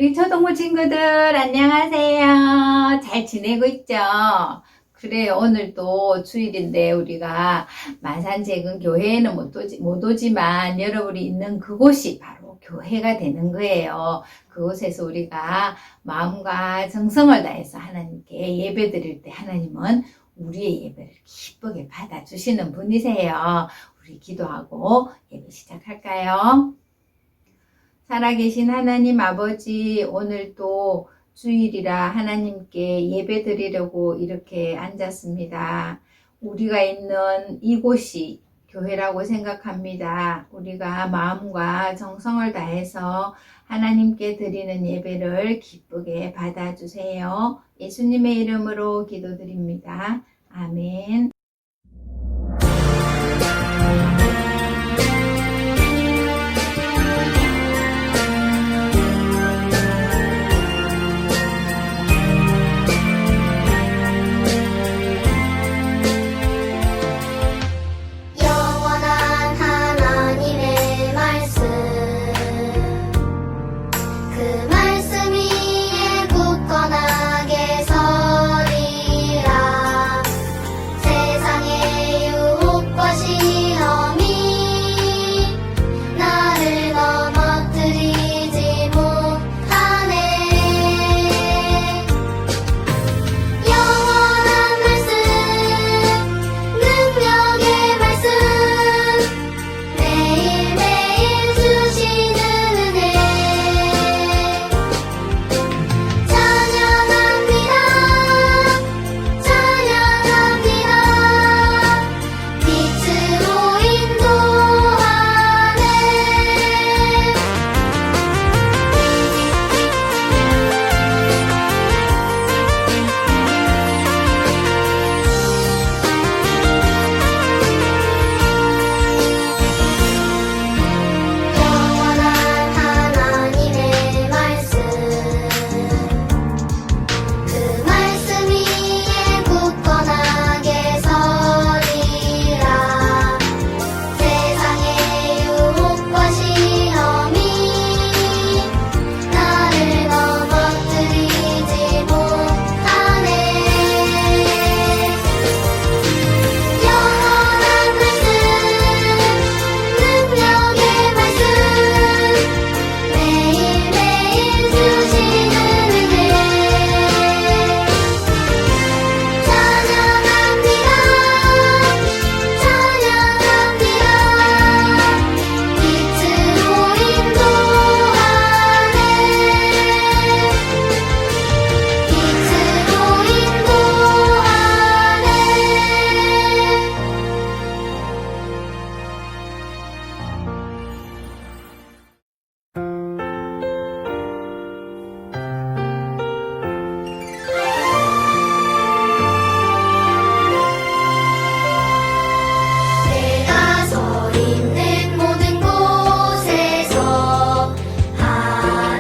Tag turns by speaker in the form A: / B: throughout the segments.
A: 우리 초등부 친구들 안녕하세요. 잘 지내고 있죠? 그래, 오늘도 주일인데 우리가 마산재근교회에는 못 오지만 여러분이 있는 그곳이 바로 교회가 되는 거예요. 그곳에서 우리가 마음과 정성을 다해서 하나님께 예배 드릴 때 하나님은 우리의 예배를 기쁘게 받아주시는 분이세요. 우리 기도하고 예배 시작할까요? 살아계신 하나님 아버지, 오늘도 주일이라 하나님께 예배 드리려고 이렇게 앉았습니다. 우리가 있는 이곳이 교회라고 생각합니다. 우리가 마음과 정성을 다해서 하나님께 드리는 예배를 기쁘게 받아주세요. 예수님의 이름으로 기도드립니다. 아멘.
B: 영원한 하나님의 말씀 그 말씀 위에 굳건하게 서리라 세상의 유혹과 시험이 나를 넘어뜨리지 못하네 영원한 말씀 능력의 말씀 매일매일 주시는 은혜 찬양합니다 찬양합니다 빛으로 인도하네 영원한 하나님의 말씀 그 말씀 위에 굳건하게 서리라 세상의 유혹과 시험이 나를 넘어뜨리지 못하네 영원한 말씀 능력의 말씀 매일매일 주시는 은혜 찬양합니다 찬양합니다 빛으로 인도하네 빛으로 인도하네 내가 서 있는 모든 곳에서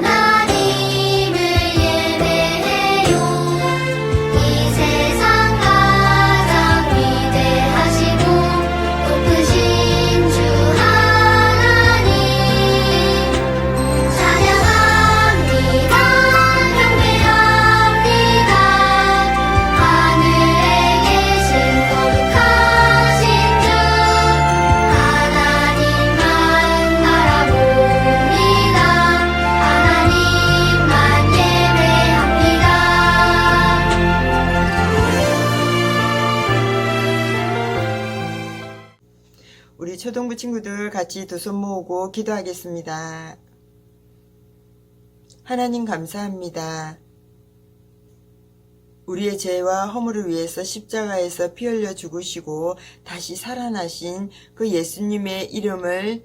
B: 하나님을 예배해요 이 세상 가장 위대하시고 높으신 주 하나님 찬양합니다 경배합니다 하늘에 계신 거룩하신 주 하나님만 바라봅니다 하나님만 예배합니다
C: 우리 초등부 친구들 같이 두 손 모으고 기도하겠습니다. 하나님 감사합니다. 우리의 죄와 허물을 위해서 십자가에서 피 흘려 죽으시고 다시 살아나신 그 예수님의 이름을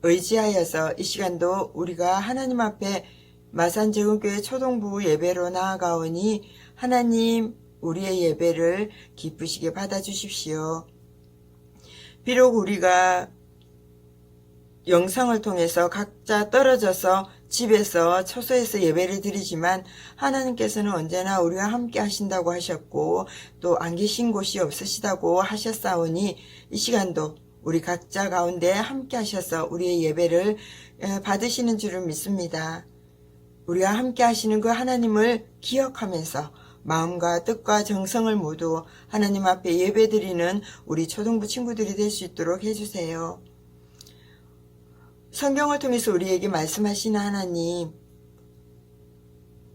C: 의지하여서 이 시간도 우리가 하나님 앞에 마산재근교회 초등부 예배로 나아가오니 하나님 우리의 예배를 기쁘시게 받아주십시오. 비록 우리가 영상을 통해서 각자 떨어져서 집에서 처소에서 예배를 드리지만 하나님께서는 언제나 우리와 함께 하신다고 하셨고 또 안 계신 곳이 없으시다고 하셨사오니 이 시간도 우리 각자 가운데 함께 하셔서 우리의 예배를 받으시는 줄을 믿습니다. 우리와 함께 하시는 그 하나님을 기억하면서 마음과 뜻과 정성을 모두 하나님 앞에 예배드리는 우리 초등부 친구들이 될 수 있도록 해주세요. 성경을 통해서 우리에게 말씀하시는 하나님,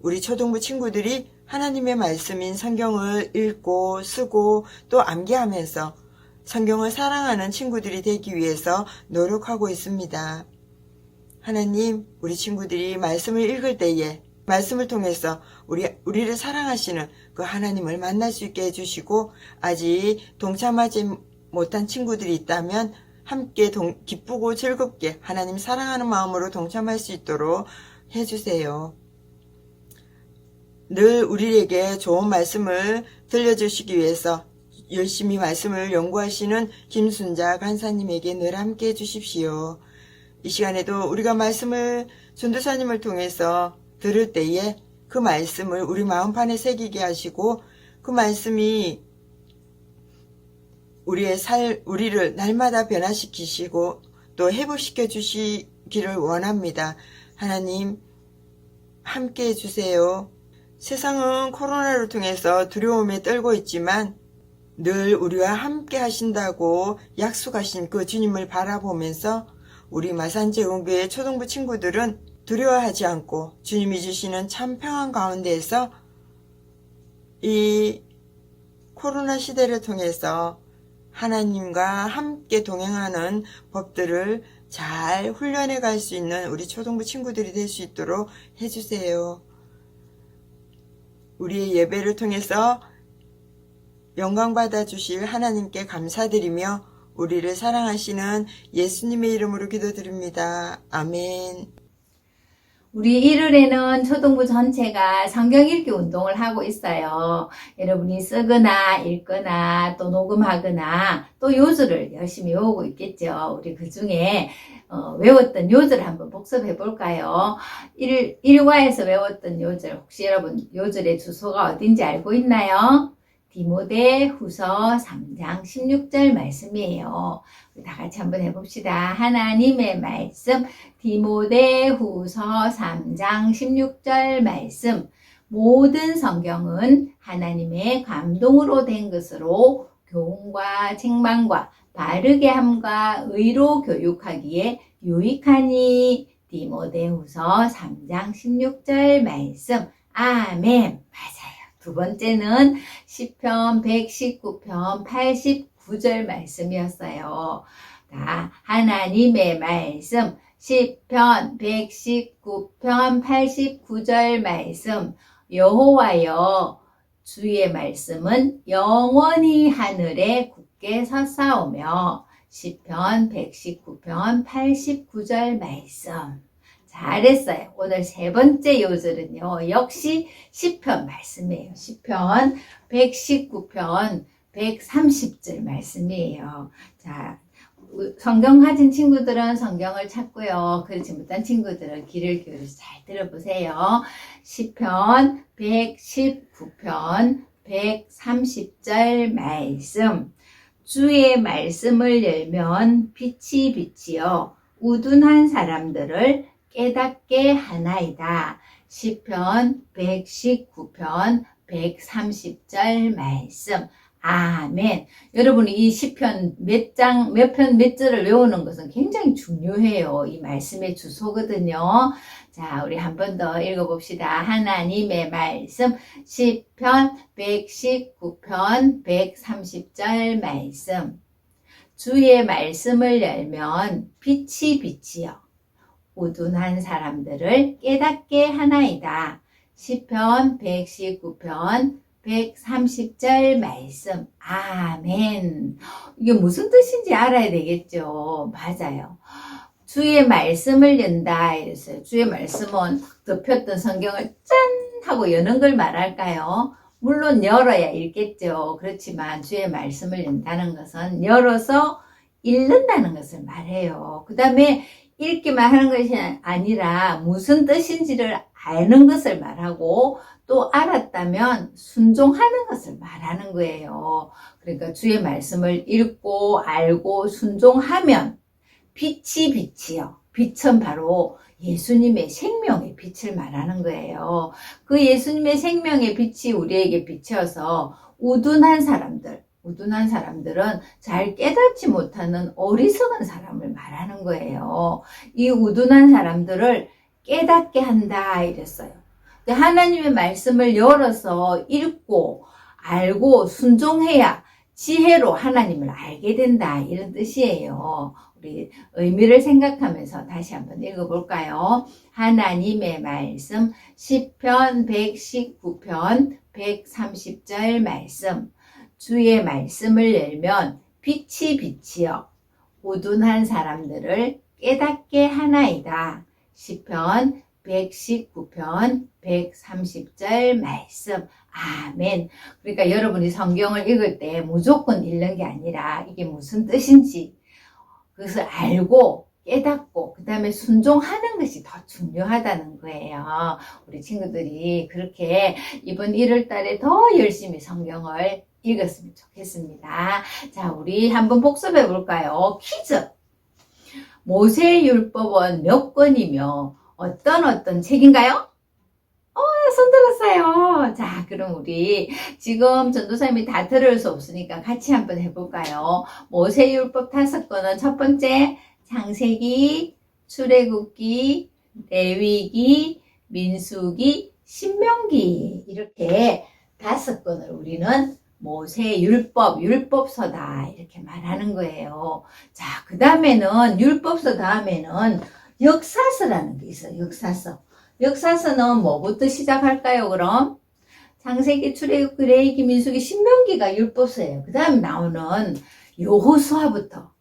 C: 우리 초등부 친구들이 하나님의 말씀인 성경을 읽고 쓰고 또 암기하면서 성경을 사랑하는 친구들이 되기 위해서 노력하고 있습니다. 하나님, 우리 친구들이 말씀을 읽을 때에 말씀을 통해서 우리를 사랑하시는 그 하나님을 만날 수 있게 해주시고, 아직 동참하지 못한 친구들이 있다면 함께 기쁘고 즐겁게 하나님 사랑하는 마음으로 동참할 수 있도록 해주세요. 늘 우리에게 좋은 말씀을 들려주시기 위해서 열심히 말씀을 연구하시는 김순자 간사님에게 늘 함께 해주십시오. 이 시간에도 우리가 말씀을 전도사님을 통해서 들을 때에 그 말씀을 우리 마음판에 새기게 하시고, 그 말씀이 우리를 날마다 변화시키시고 또 회복시켜 주시기를 원합니다. 하나님, 함께 해주세요. 세상은 코로나를 통해서 두려움에 떨고 있지만 늘 우리와 함께 하신다고 약속하신 그 주님을 바라보면서 우리 마산제일교회 초등부 친구들은 두려워하지 않고 주님이 주시는 참 평안 가운데에서 이 코로나 시대를 통해서 하나님과 함께 동행하는 법들을 잘 훈련해 갈 수 있는 우리 초등부 친구들이 될 수 있도록 해주세요. 우리의 예배를 통해서 영광 받아 주실 하나님께 감사드리며 우리를 사랑하시는 예수님의 이름으로 기도드립니다. 아멘.
A: 우리 1월에는 초등부 전체가 성경 읽기 운동을 하고 있어요. 여러분이 쓰거나 읽거나 또 녹음하거나 또 요절을 열심히 외우고 있겠죠. 우리 그 중에 외웠던 요절을 한번 복습해 볼까요? 1과에서 외웠던 요절, 혹시 여러분 요절의 주소가 어딘지 알고 있나요? 디모데후서 3장 16절 말씀이에요. 우리 다 같이 한번 해봅시다. 하나님의 말씀, 디모데후서 3장 16절 말씀. 모든 성경은 하나님의 감동으로 된 것으로 교훈과 책망과 바르게 함과 의로 교육하기에 유익하니. 디모데후서 3장 16절 말씀. 아멘. 맞아요. 두 번째는 시편 119편 89절 말씀이었어요. 하나님의 말씀, 시편 119편 89절 말씀. 여호와여, 주의 말씀은 영원히 하늘에 굳게 섰사오며. 시편 119편 89절 말씀. 잘했어요. 오늘 세 번째 요절은요, 역시 시편 말씀이에요. 시편 119편 130절 말씀이에요. 자, 성경 가진 친구들은 성경을 찾고요. 그렇지 못한 친구들은 귀를 기울여서 잘 들어보세요. 시편 119편 130절 말씀. 주의 말씀을 열면 빛이 비치어 우둔한 사람들을 깨닫게 하나이다. 시편 119편 130절 말씀. 아멘. 여러분이 이 시편 몇 편 몇 절을 외우는 것은 굉장히 중요해요. 이 말씀의 주소거든요. 자, 우리 한 번 더 읽어봅시다. 하나님의 말씀, 시편 119편 130절 말씀. 주의 말씀을 열면 빛이 비치어 우둔한 사람들을 깨닫게 하나이다. 시편 119편 130절 말씀. 아멘. 이게 무슨 뜻인지 알아야 되겠죠. 맞아요. 주의 말씀을 연다 이랬어요. 주의 말씀은 덮였던 성경을 짠 하고 여는 걸 말할까요? 물론 열어야 읽겠죠. 그렇지만 주의 말씀을 연다는 것은 열어서 읽는다는 것을 말해요. 그 다음에 읽기만 하는 것이 아니라 무슨 뜻인지를 아는 것을 말하고 또 알았다면 순종하는 것을 말하는 거예요. 그러니까 주의 말씀을 읽고 알고 순종하면 빛이 비치요. 빛은 바로 예수님의 생명의 빛을 말하는 거예요. 그 예수님의 생명의 빛이 우리에게 비춰서 우둔한 사람들은 잘 깨닫지 못하는 어리석은 사람을 말하는 거예요. 이 우둔한 사람들을 깨닫게 한다 이랬어요. 하나님의 말씀을 열어서 읽고 알고 순종해야 지혜로 하나님을 알게 된다 이런 뜻이에요. 우리 의미를 생각하면서 다시 한번 읽어볼까요? 하나님의 말씀 시편 119편 130절 말씀 주의 말씀을 열면 빛이 비치어 우둔한 사람들을 깨닫게 하나이다. 시편 119편 130절 말씀. 아멘. 그러니까 여러분이 성경을 읽을 때 무조건 읽는 게 아니라 이게 무슨 뜻인지 그것을 알고 깨닫고 그 다음에 순종하는 것이 더 중요하다는 거예요. 우리 친구들이 그렇게 이번 1월 달에 더 열심히 성경을 읽었으면 좋겠습니다. 자, 우리 한번 복습해 볼까요? 퀴즈. 모세율법은 몇 권이며 어떤 책인가요? 손 들었어요. 자, 그럼 우리 지금 전도사님이 다 들을 수 없으니까 같이 한번 해볼까요? 모세율법 5권은 첫 번째 창세기, 출애굽기, 레위기, 민수기, 신명기 이렇게 5권을 우리는 율법서다 이렇게 말하는 거예요. 자, 그 다음에는 율법서 다음에는 역사서라는 게 있어요. 역사서는 뭐부터 시작할까요, 그럼? 창세기, 출애굽기, 레위기, 민수기, 신명기가 율법서예요. 그 다음에 나오는 여호수아부터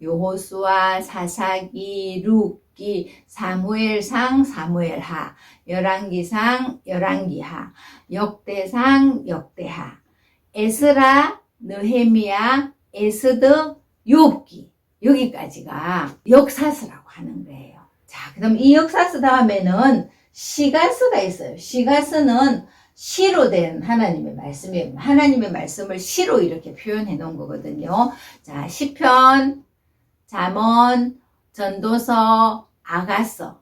A: 여호수아, 사사기, 룻기, 사무엘상, 사무엘하, 열왕기상, 열왕기하, 역대상, 역대하, 에스라, 느헤미야, 에스더, 욥기 여기까지가 역사서라고 하는 거예요. 자, 그럼 이 역사서 다음에는 시가서가 있어요. 시가서는 시로 된 하나님의 말씀이에요. 하나님의 말씀을 시로 이렇게 표현해 놓은 거거든요. 자, 시편, 잠언, 전도서, 아가서.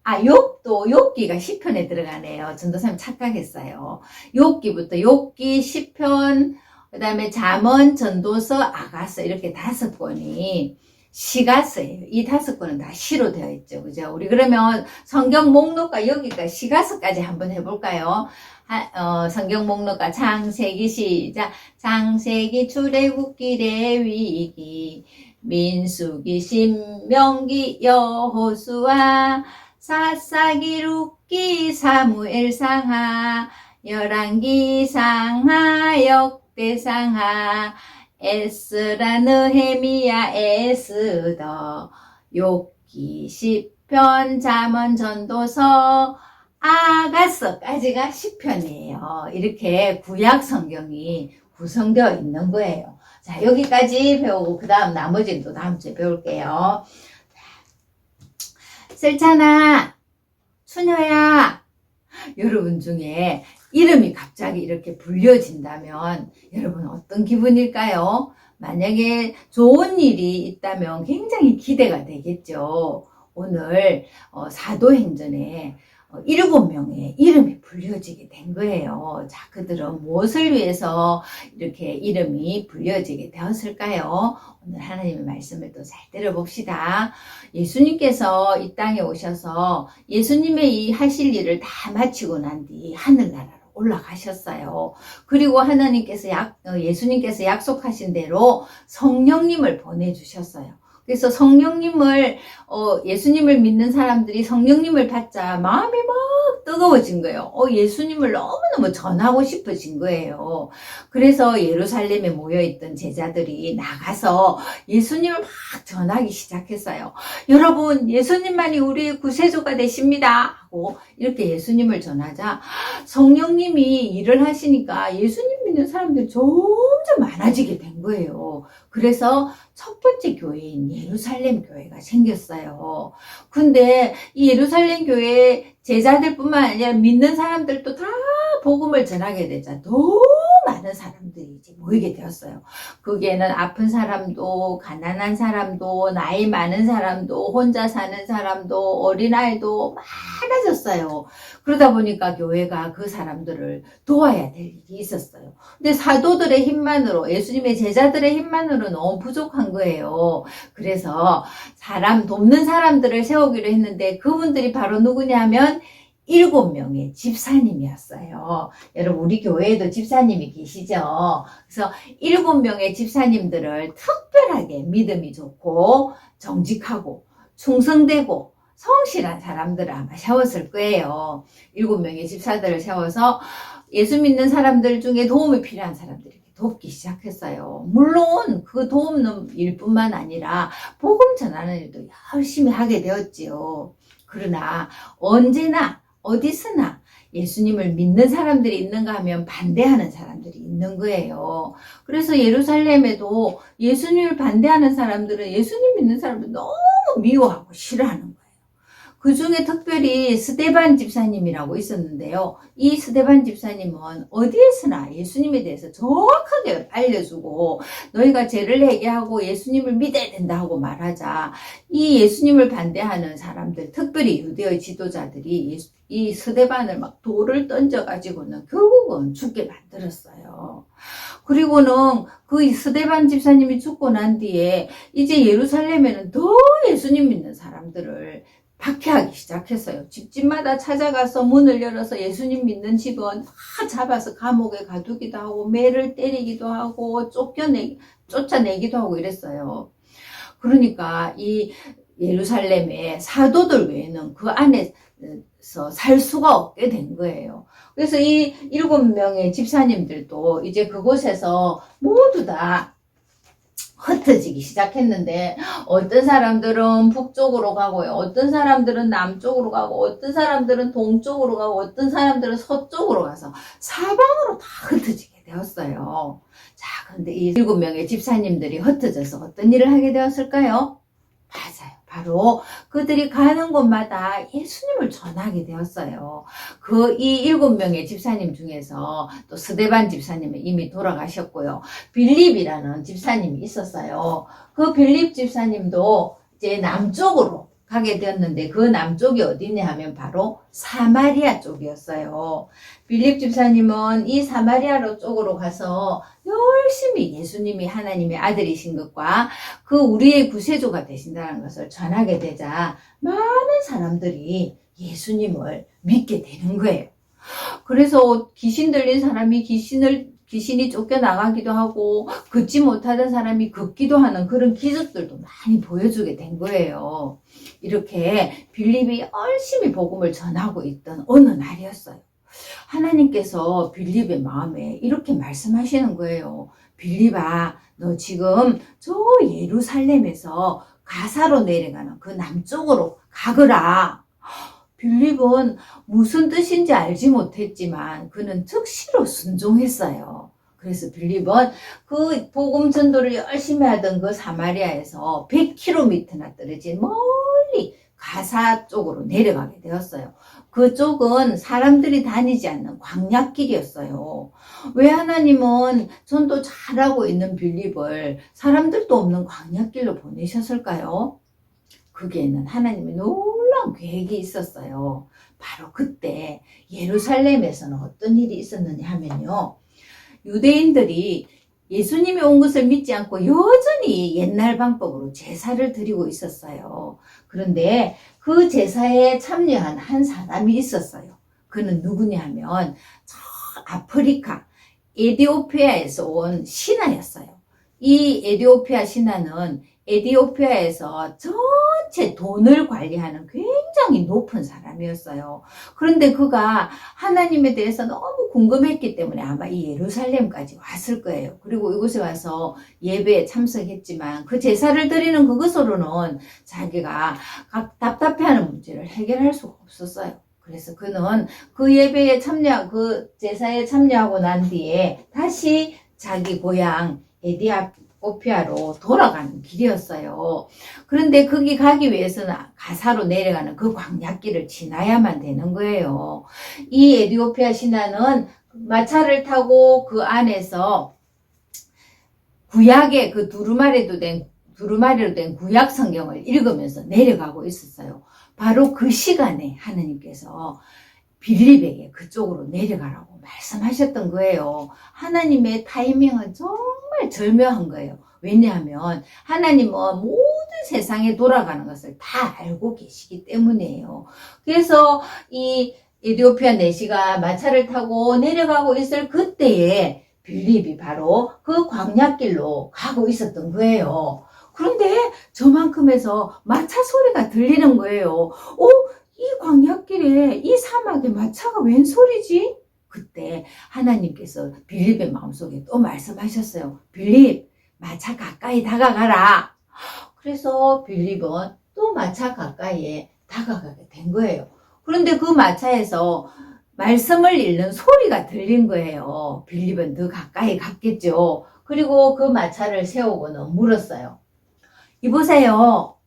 A: 욥기가 시편에 들어가네요. 전도사님 착각했어요. 욥기, 시편, 그 다음에 잠언, 전도서, 아가서 이렇게 5권이 시가서예요. 이 5권은 다 시로 되어 있죠. 그죠? 우리 그러면 성경 목록과 여기까지 시가서까지 한번 해볼까요? 성경 목록과 창세기 시작. 창세기, 출애굽기, 레위기, 민수기, 신명기, 여호수아, 사사기, 룻기, 사무엘상하, 열왕기상하, 역대상하, 에스라, 느헤미야, 에스더, 욥기, 시편, 잠언, 전도서, 아가서까지가 시편이에요. 이렇게 구약 성경이 구성되어 있는 거예요. 자, 여기까지 배우고 그 다음 나머지는 또 다음 주에 배울게요. 슬찬아, 수녀야, 여러분 중에 이름이 갑자기 이렇게 불려진다면 여러분 어떤 기분일까요? 만약에 좋은 일이 있다면 굉장히 기대가 되겠죠. 오늘 사도행전에 7명의 이름이 불려지게 된 거예요. 자, 그들은 무엇을 위해서 이렇게 이름이 불려지게 되었을까요? 오늘 하나님의 말씀을 또 잘 들어봅시다. 예수님께서 이 땅에 오셔서 예수님의 이 하실 일을 다 마치고 난 뒤 하늘나라로 올라가셨어요. 그리고 예수님께서 약속하신 대로 성령님을 보내주셨어요. 그래서 성령님을 예수님을 믿는 사람들이 성령님을 받자 마음이 막 뜨거워진 거예요. 예수님을 너무너무 전하고 싶어진 거예요. 그래서 예루살렘에 모여있던 제자들이 나가서 예수님을 막 전하기 시작했어요. 여러분, 예수님만이 우리의 구세주가 되십니다 하고 이렇게 예수님을 전하자 성령님이 일을 하시니까 예수님 믿는 사람들이 점점 많아지게 된 거예요. 그래서 첫 번째 교회인 예루살렘 교회가 생겼어요. 근데 이 예루살렘 교회 제자들뿐만 아니라 믿는 사람들도 다 복음을 전하게 되자 너무 많은 사람들이 이제 모이게 되었어요. 거기에는 아픈 사람도, 가난한 사람도, 나이 많은 사람도, 혼자 사는 사람도, 어린아이도 많아졌어요. 그러다 보니까 교회가 그 사람들을 도와야 될 일이 있었어요. 근데 사도들의 힘만으로, 예수님의 제자들의 힘만으로 너무 부족한 거예요. 그래서 사람 돕는 사람들을 세우기로 했는데 그분들이 바로 누구냐면 7명의 집사님이었어요. 여러분, 우리 교회에도 집사님이 계시죠? 그래서 7명의 집사님들을 특별하게 믿음이 좋고 정직하고 충성되고 성실한 사람들을 아마 세웠을 거예요. 7명의 집사들을 세워서 예수 믿는 사람들 중에 도움이 필요한 사람들에게 돕기 시작했어요. 물론 그 돕는 일뿐만 아니라 복음 전하는 일도 열심히 하게 되었지요. 그러나 언제나 어디서나 예수님을 믿는 사람들이 있는가 하면 반대하는 사람들이 있는 거예요. 그래서 예루살렘에도 예수님을 반대하는 사람들은 예수님 믿는 사람들 너무 미워하고 싫어하는 거예요. 그 중에 특별히 스데반 집사님이라고 있었는데요. 이 스데반 집사님은 어디에서나 예수님에 대해서 정확하게 알려주고 너희가 죄를 회개하고 예수님을 믿어야 된다 하고 말하자 이 예수님을 반대하는 사람들, 특별히 유대의 지도자들이 이 스데반을 막 돌을 던져가지고는 결국은 죽게 만들었어요. 그리고는 그 스데반 집사님이 죽고 난 뒤에 이제 예루살렘에는 더 예수님 믿는 사람들을 박해하기 시작했어요. 집집마다 찾아가서 문을 열어서 예수님 믿는 집은 다 잡아서 감옥에 가두기도 하고 매를 때리기도 하고 쫓아내기도 하고 이랬어요. 그러니까 이 예루살렘의 사도들 외에는 그 안에서 살 수가 없게 된 거예요. 그래서 이 7명의 집사님들도 이제 그곳에서 모두 다 흩어지기 시작했는데 어떤 사람들은 북쪽으로 가고요. 어떤 사람들은 남쪽으로 가고 어떤 사람들은 동쪽으로 가고 어떤 사람들은 서쪽으로 가서 사방으로 다 흩어지게 되었어요. 자, 그런데 이 7명의 집사님들이 흩어져서 어떤 일을 하게 되었을까요? 맞아요. 바로 그들이 가는 곳마다 예수님을 전하게 되었어요. 이 7명의 집사님 중에서 또 스데반 집사님은 이미 돌아가셨고요. 빌립이라는 집사님이 있었어요. 그 빌립 집사님도 이제 남쪽으로 가게 되었는데 그 남쪽이 어디냐 하면 바로 사마리아 쪽이었어요. 빌립 집사님은 이 사마리아 쪽으로 가서 열심히 예수님이 하나님의 아들이신 것과 그 우리의 구세주가 되신다는 것을 전하게 되자 많은 사람들이 예수님을 믿게 되는 거예요. 그래서 귀신 들린 사람이 귀신이 쫓겨나가기도 하고 걷지 못하던 사람이 걷기도 하는 그런 기적들도 많이 보여주게 된 거예요. 이렇게 빌립이 열심히 복음을 전하고 있던 어느 날이었어요. 하나님께서 빌립의 마음에 이렇게 말씀하시는 거예요. 빌립아, 너 지금 저 예루살렘에서 가사로 내려가는 그 남쪽으로 가거라. 빌립은 무슨 뜻인지 알지 못했지만 그는 즉시로 순종했어요. 그래서 빌립은 그 복음 전도를 열심히 하던 그 사마리아에서 100km나 떨어진 멀리 가사 쪽으로 내려가게 되었어요. 그쪽은 사람들이 다니지 않는 광야길이었어요. 왜 하나님은 전도 잘하고 있는 빌립을 사람들도 없는 광야길로 보내셨을까요? 거기에는 하나님의 놀라운 계획이 있었어요. 바로 그때 예루살렘에서는 어떤 일이 있었느냐 하면요. 유대인들이 예수님이 온 것을 믿지 않고 여전히 옛날 방법으로 제사를 드리고 있었어요. 그런데 그 제사에 참여한 한 사람이 있었어요. 그는 누구냐 하면 저 아프리카 에티오피아에서 온 신하였어요. 이 에티오피아 신하는 에티오피아에서 전체 돈을 관리하는 굉장히 높은 사람이었어요. 그런데 그가 하나님에 대해서 너무 궁금했기 때문에 아마 이 예루살렘까지 왔을 거예요. 그리고 이곳에 와서 예배에 참석했지만 그 제사를 드리는 그것으로는 자기가 답답해하는 문제를 해결할 수가 없었어요. 그래서 그는 그 예배에 그 제사에 참여하고 난 뒤에 다시 자기 고향 에티오피아로 돌아가는 길이었어요. 그런데 거기 가기 위해서는 가사로 내려가는 그 광야길을 지나야만 되는 거예요. 이 에티오피아 신하는 마차를 타고 그 안에서 구약의 그 두루마리로 된 구약 성경을 읽으면서 내려가고 있었어요. 바로 그 시간에 하나님께서 빌립에게 그쪽으로 내려가라고 말씀하셨던 거예요. 하나님의 타이밍은 정말 절묘한 거예요. 왜냐하면 하나님은 모든 세상에 돌아가는 것을 다 알고 계시기 때문이에요. 그래서 이 에티오피아 내시가 마차를 타고 내려가고 있을 그때에 빌립이 바로 그 광야길로 가고 있었던 거예요. 그런데 저만큼에서 마차 소리가 들리는 거예요. 이 광야길에 이 사막에 마차가 웬 소리지? 그때 하나님께서 빌립의 마음속에 또 말씀하셨어요. 빌립, 마차 가까이 다가가라. 그래서 빌립은 또 마차 가까이에 다가가게 된 거예요. 그런데 그 마차에서 말씀을 읽는 소리가 들린 거예요. 빌립은 더 가까이 갔겠죠. 그리고 그 마차를 세우고는 물었어요. 이보세요.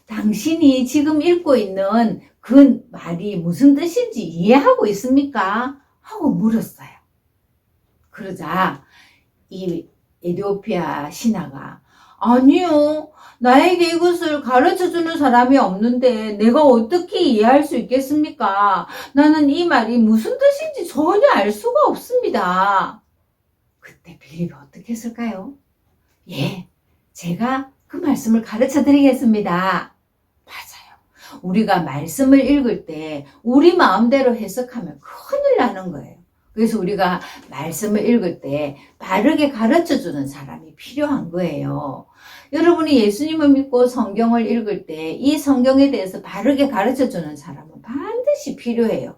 A: 당신이 지금 읽고 있는 그 말이 무슨 뜻인지 이해하고 있습니까? 하고 물었어요. 그러자 이 에티오피아 신하가 아니요. 나에게 이것을 가르쳐주는 사람이 없는데 내가 어떻게 이해할 수 있겠습니까? 나는 이 말이 무슨 뜻인지 전혀 알 수가 없습니다. 그때 빌립이 어떻게 했을까요? 예, 제가 그 말씀을 가르쳐 드리겠습니다. 맞아요. 우리가 말씀을 읽을 때 우리 마음대로 해석하면 큰일 나는 거예요. 그래서 우리가 말씀을 읽을 때 바르게 가르쳐주는 사람이 필요한 거예요. 여러분이 예수님을 믿고 성경을 읽을 때 이 성경에 대해서 바르게 가르쳐주는 사람은 반드시 필요해요.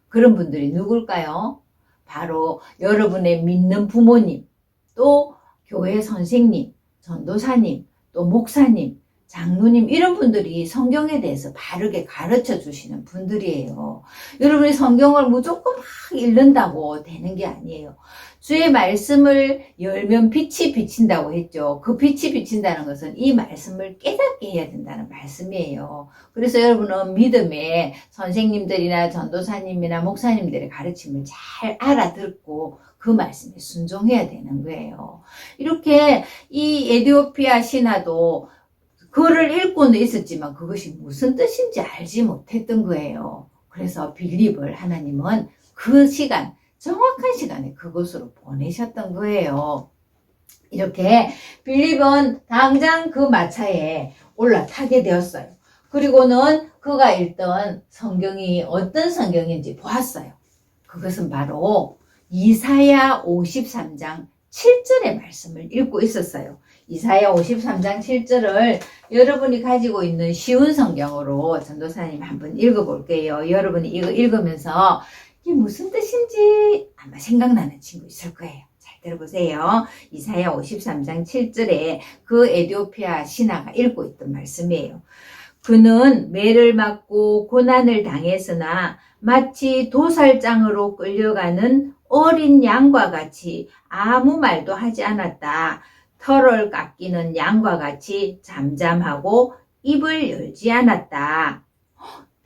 A: 그런 분들이 누굴까요? 바로 여러분의 믿는 부모님, 또 교회 선생님, 전도사님, 또 목사님, 장로님 이런 분들이 성경에 대해서 바르게 가르쳐 주시는 분들이에요. 여러분이 성경을 무조건 막 읽는다고 되는 게 아니에요. 주의 말씀을 열면 빛이 비친다고 했죠. 그 빛이 비친다는 것은 이 말씀을 깨닫게 해야 된다는 말씀이에요. 그래서 여러분은 믿음의 선생님들이나 전도사님이나 목사님들의 가르침을 잘 알아듣고 그 말씀에 순종해야 되는 거예요. 이렇게 이 에티오피아 신하도 글을 읽고는 있었지만 그것이 무슨 뜻인지 알지 못했던 거예요. 그래서 빌립을 하나님은 그 시간, 정확한 시간에 그곳으로 보내셨던 거예요. 이렇게 빌립은 당장 그 마차에 올라타게 되었어요. 그리고는 그가 읽던 성경이 어떤 성경인지 보았어요. 그것은 바로 이사야 53장 7절의 말씀을 읽고 있었어요. 이사야 53장 7절을 여러분이 가지고 있는 쉬운 성경으로 전도사님 한번 읽어볼게요. 여러분이 이거 읽으면서 이게 무슨 뜻인지 아마 생각나는 친구 있을 거예요. 잘 들어보세요. 이사야 53장 7절에 그 에티오피아 신하가 읽고 있던 말씀이에요. 그는 매를 맞고 고난을 당했으나 마치 도살장으로 끌려가는 어린 양과 같이 아무 말도 하지 않았다. 털을 깎이는 양과 같이 잠잠하고 입을 열지 않았다.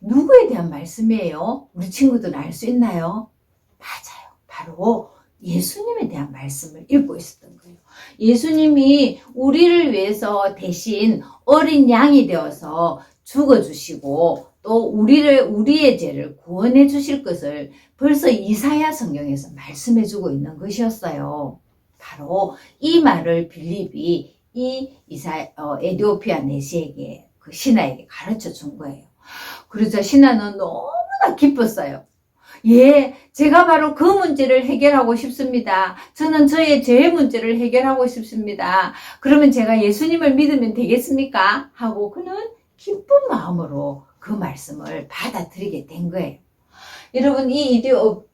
A: 누구에 대한 말씀이에요? 우리 친구들 알 수 있나요? 맞아요. 바로 예수님에 대한 말씀을 읽고 있었던 거예요. 예수님이 우리를 위해서 대신 어린 양이 되어서 죽어주시고 또 우리의 죄를 구원해 주실 것을 벌써 이사야 성경에서 말씀해 주고 있는 것이었어요. 바로 이 말을 빌립이 이 에티오피아 내시에게 그 신하에게 가르쳐 준 거예요. 그러자 신하는 너무나 기뻤어요. 예, 제가 바로 그 문제를 해결하고 싶습니다. 저는 저의 죄의 문제를 해결하고 싶습니다. 그러면 제가 예수님을 믿으면 되겠습니까? 하고 그는 기쁜 마음으로 그 말씀을 받아들이게 된 거예요. 여러분, 이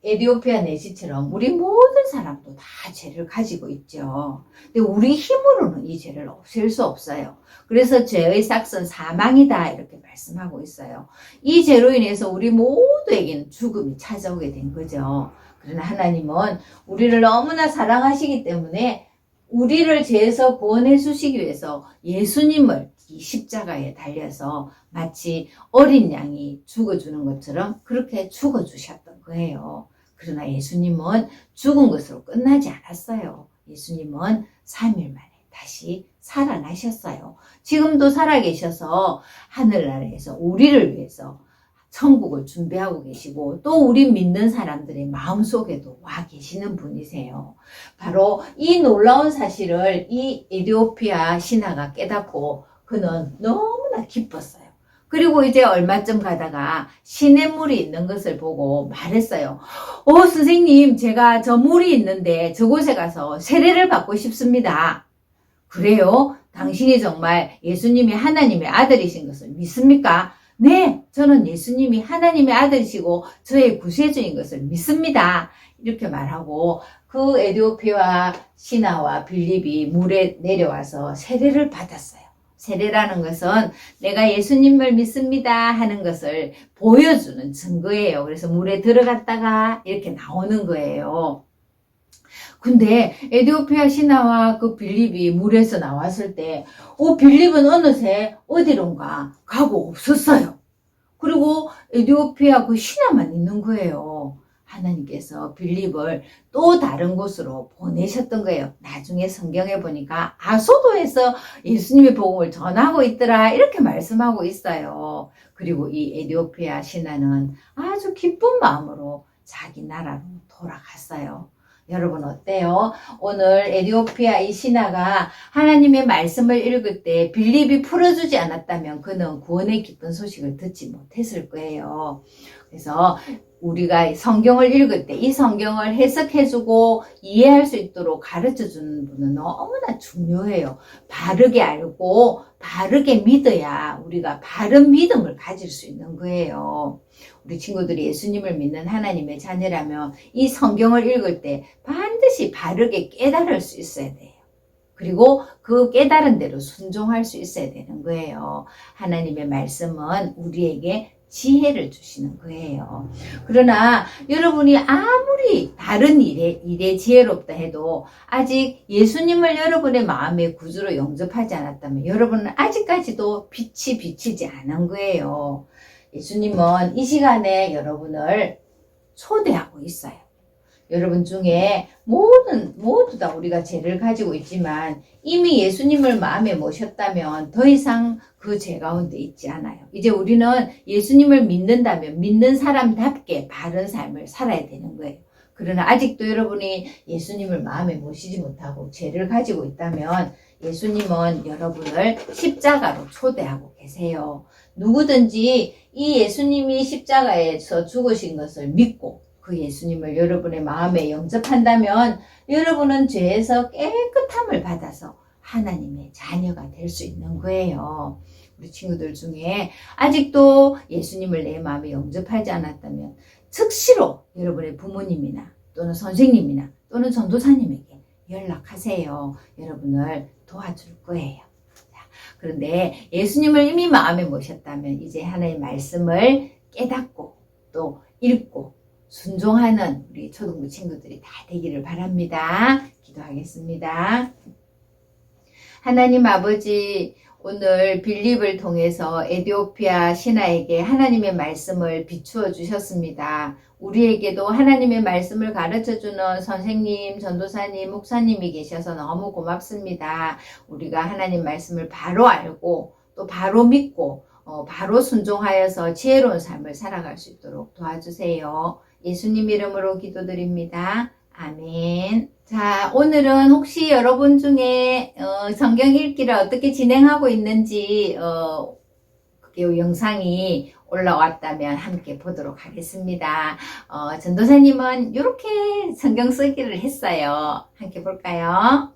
A: 에티오피아 내시처럼 우리 모든 사람도 다 죄를 가지고 있죠. 근데 우리 힘으로는 이 죄를 없앨 수 없어요. 그래서 죄의 삭은 사망이다 이렇게 말씀하고 있어요. 이 죄로 인해서 우리 모두에게는 죽음이 찾아오게 된 거죠. 그러나 하나님은 우리를 너무나 사랑하시기 때문에 우리를 죄에서 구원해 주시기 위해서 예수님을 이 십자가에 달려서 마치 어린 양이 죽어주는 것처럼 그렇게 죽어주셨던 거예요. 그러나 예수님은 죽은 것으로 끝나지 않았어요. 예수님은 3일 만에 다시 살아나셨어요. 지금도 살아계셔서 하늘나라에서 우리를 위해서 천국을 준비하고 계시고 또 우리 믿는 사람들의 마음속에도 와 계시는 분이세요. 바로 이 놀라운 사실을 이 에티오피아 신하가 깨닫고 그는 너무나 기뻤어요. 그리고 이제 얼마쯤 가다가 시냇물이 있는 것을 보고 말했어요. 선생님, 제가 저 물이 있는데 저곳에 가서 세례를 받고 싶습니다. 그래요? 당신이 정말 예수님이 하나님의 아들이신 것을 믿습니까? 네, 저는 예수님이 하나님의 아들이시고 저의 구세주인 것을 믿습니다. 이렇게 말하고 그 에티오피아 신하와 빌립이 물에 내려와서 세례를 받았어요. 세례라는 것은 내가 예수님을 믿습니다 하는 것을 보여주는 증거예요. 그래서 물에 들어갔다가 이렇게 나오는 거예요. 근데 에티오피아 신하와 그 빌립이 물에서 나왔을 때 빌립은 어느새 어디론가 가고 없었어요. 그리고 에티오피아 그 신하만 있는 거예요. 하나님께서 빌립을 또 다른 곳으로 보내셨던 거예요. 나중에 성경에 보니까 아소도에서 예수님의 복음을 전하고 있더라 이렇게 말씀하고 있어요. 그리고 이 에티오피아 신하는 아주 기쁜 마음으로 자기 나라로 돌아갔어요. 여러분 어때요? 오늘 에티오피아 이 신하가 하나님의 말씀을 읽을 때 빌립이 풀어주지 않았다면 그는 구원의 기쁜 소식을 듣지 못했을 거예요. 그래서 우리가 성경을 읽을 때 이 성경을 해석해주고 이해할 수 있도록 가르쳐주는 분은 너무나 중요해요. 바르게 알고 바르게 믿어야 우리가 바른 믿음을 가질 수 있는 거예요. 우리 친구들이 예수님을 믿는 하나님의 자녀라면 이 성경을 읽을 때 반드시 바르게 깨달을 수 있어야 돼요. 그리고 그 깨달은 대로 순종할 수 있어야 되는 거예요. 하나님의 말씀은 우리에게 지혜를 주시는 거예요. 그러나 여러분이 아무리 다른 일에 지혜롭다 해도 아직 예수님을 여러분의 마음의 구주로 영접하지 않았다면 여러분은 아직까지도 빛이 비치지 않은 거예요. 예수님은 이 시간에 여러분을 초대하고 있어요. 여러분 중에 모두 다 우리가 죄를 가지고 있지만 이미 예수님을 마음에 모셨다면 더 이상 그 죄 가운데 있지 않아요. 이제 우리는 예수님을 믿는다면 믿는 사람답게 바른 삶을 살아야 되는 거예요. 그러나 아직도 여러분이 예수님을 마음에 모시지 못하고 죄를 가지고 있다면 예수님은 여러분을 십자가로 초대하고 계세요. 누구든지 이 예수님이 십자가에서 죽으신 것을 믿고 그 예수님을 여러분의 마음에 영접한다면 여러분은 죄에서 깨끗함을 받아서 하나님의 자녀가 될 수 있는 거예요. 우리 친구들 중에 아직도 예수님을 내 마음에 영접하지 않았다면 즉시로 여러분의 부모님이나 또는 선생님이나 또는 전도사님에게 연락하세요. 여러분을 도와줄 거예요. 그런데 예수님을 이미 마음에 모셨다면 이제 하나님의 말씀을 깨닫고 또 읽고 순종하는 우리 초등부 친구들이 다 되기를 바랍니다. 기도하겠습니다. 하나님 아버지, 오늘 빌립을 통해서 에티오피아 신하에게 하나님의 말씀을 비추어 주셨습니다. 우리에게도 하나님의 말씀을 가르쳐주는 선생님, 전도사님, 목사님이 계셔서 너무 고맙습니다. 우리가 하나님 말씀을 바로 알고 또 바로 믿고 바로 순종하여서 지혜로운 삶을 살아갈 수 있도록 도와주세요. 예수님 이름으로 기도드립니다. 아멘. 자, 오늘은 혹시 여러분 중에 성경 읽기를 어떻게 진행하고 있는지 그 영상이 올라왔다면 함께 보도록 하겠습니다. 전도사님은 이렇게 성경 쓰기를 했어요. 함께 볼까요?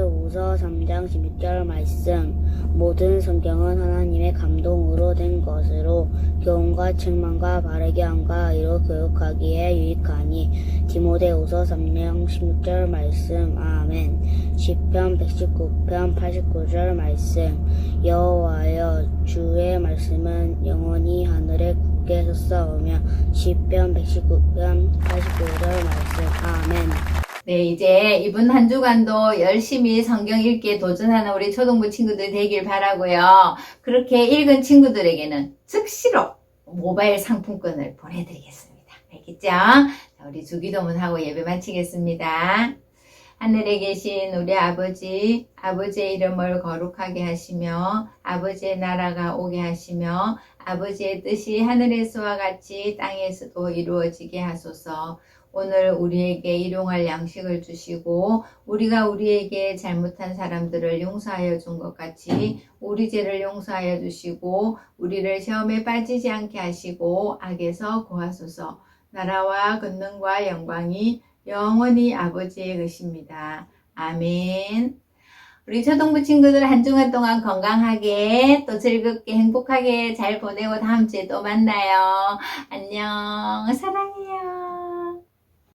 D: 우서 3장 16절 말씀. 모든 성경은 하나님의 감동으로 된 것으로 교훈과 책망과 바르게 함과 의로 교육하기에 유익하니. 디모데후서 3장 16절 말씀. 아멘. 시편 119편 89절 말씀. 여호와여 주의 말씀은 영원히 하늘에 굳게 섰사오며. 시편 119편 89절 말씀. 아멘.
A: 네, 이제 이번 한 주간도 열심히 성경 읽기에 도전하는 우리 초등부 친구들 되길 바라고요. 그렇게 읽은 친구들에게는 즉시로 모바일 상품권을 보내드리겠습니다. 알겠죠? 자, 우리 주기도문 하고 예배 마치겠습니다. 하늘에 계신 우리 아버지, 아버지의 이름을 거룩하게 하시며 아버지의 나라가 오게 하시며 아버지의 뜻이 하늘에서와 같이 땅에서도 이루어지게 하소서. 오늘 우리에게 일용할 양식을 주시고 우리가 우리에게 잘못한 사람들을 용서하여 준 것 같이 우리 죄를 용서하여 주시고 우리를 시험에 빠지지 않게 하시고 악에서 구하소서. 나라와 권능과 영광이 영원히 아버지의 것입니다. 아멘. 우리 초등부 친구들 한 주간 동안 건강하게 또 즐겁게 행복하게 잘 보내고 다음 주에 또 만나요. 안녕. 사랑해.